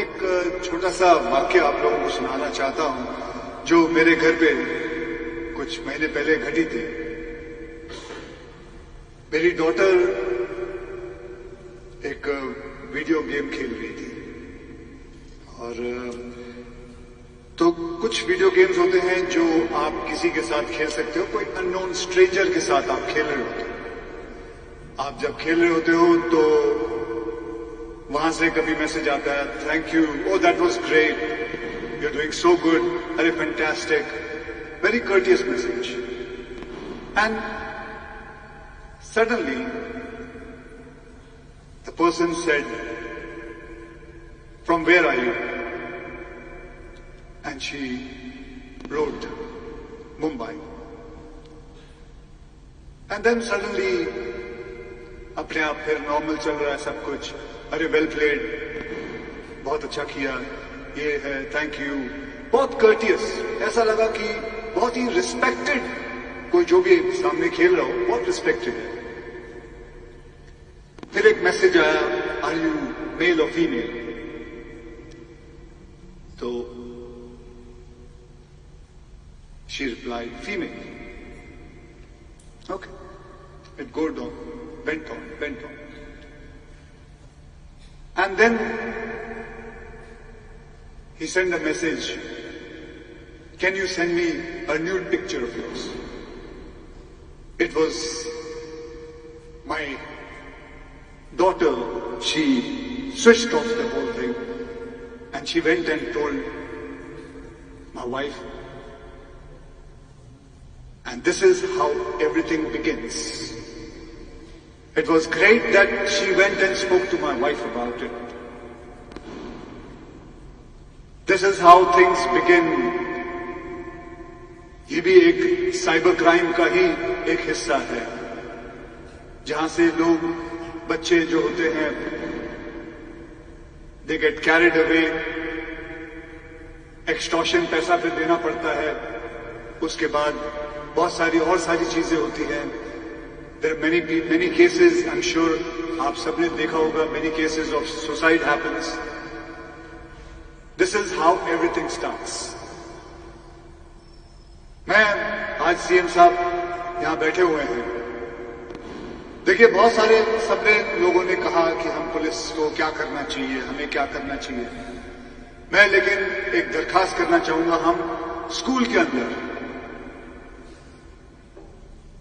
एक छोटा सा वाक्य आप लोगों को सुनाना चाहता हूं जो मेरे घर पे कुछ महीने पहले घटी थी। मेरी डॉटर एक वीडियो गेम खेल रही थी और तो कुछ वीडियो गेम्स होते हैं जो आप किसी के साथ खेल सकते हो, कोई अननोन स्ट्रेंजर के साथ आप खेल रहे होते हो। आप जब खेल रहे होते हो तो वहां से कभी मैसेज आता है, thank you, oh that was great, you are doing so good, अरे fantastic, very courteous message. And suddenly the person said, from where are you? And she wrote Mumbai. And then suddenly अपने आप फिर normal चल रहा है सब कुछ, अरे वेल प्लेड, बहुत अच्छा किया, ये है, थैंक यू, बहुत कर्टियस। ऐसा लगा कि बहुत ही रिस्पेक्टेड, कोई जो भी सामने खेल रहा हो बहुत रिस्पेक्टेड है। फिर एक मैसेज आया, आर यू मेल और फीमेल? तो she replied, female. Okay. It went on. And then he sent a message, can you send me a nude picture of yours? It was my daughter. She switched off the whole thing and she went and told my wife. And this is how everything begins. It was great that she went and spoke to my wife about it. This is how things begin. ये भी एक cyber crime का ही एक हिस्सा है, जहां से लोग, बच्चे जो होते हैं, they get carried away, extortion पैसा फिर देना पड़ता है, उसके बाद बहुत सारी चीजें होती हैं। There are many cases, I am sure आप सबने देखा होगा, many cases of suicide happens. This is how everything starts. मैं आज सीएम साहब यहां बैठे हुए हैं, देखिए बहुत सारे सबने लोगों ने कहा कि हम पुलिस को क्या करना चाहिए, हमें क्या करना चाहिए। मैं लेकिन एक दरखास्त करना चाहूंगा, हम स्कूल के अंदर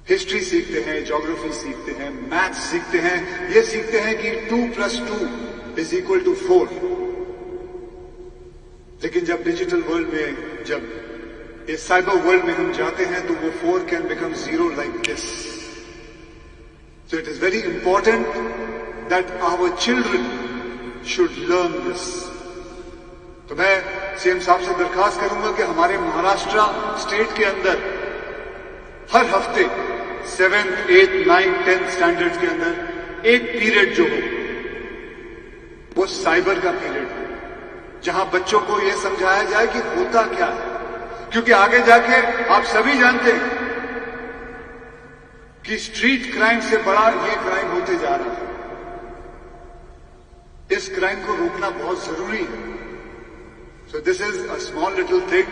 हिस्ट्री सीखते हैं, ज्योग्राफी सीखते हैं, मैथ्स सीखते हैं, ये सीखते हैं कि 2+2 = 4। लेकिन जब डिजिटल वर्ल्ड में, जब इस साइबर वर्ल्ड में हम जाते हैं तो वो 4 can become 0 like this. So it is very important that our children should learn this. तो मैं सीएम साहब से दरखास्त करूंगा कि हमारे महाराष्ट्र स्टेट के अंदर हर हफ्ते 7th, 8th, 9th, 10th standard के अंदर एक पीरियड जो हो वो साइबर का पीरियड हो, जहां बच्चों को यह समझाया जाए कि होता क्या है। क्योंकि आगे जाके आप सभी जानते हैं कि स्ट्रीट क्राइम से बड़ा ये क्राइम होते जा रहा है। इस क्राइम को रोकना बहुत जरूरी है। So this is a small little thing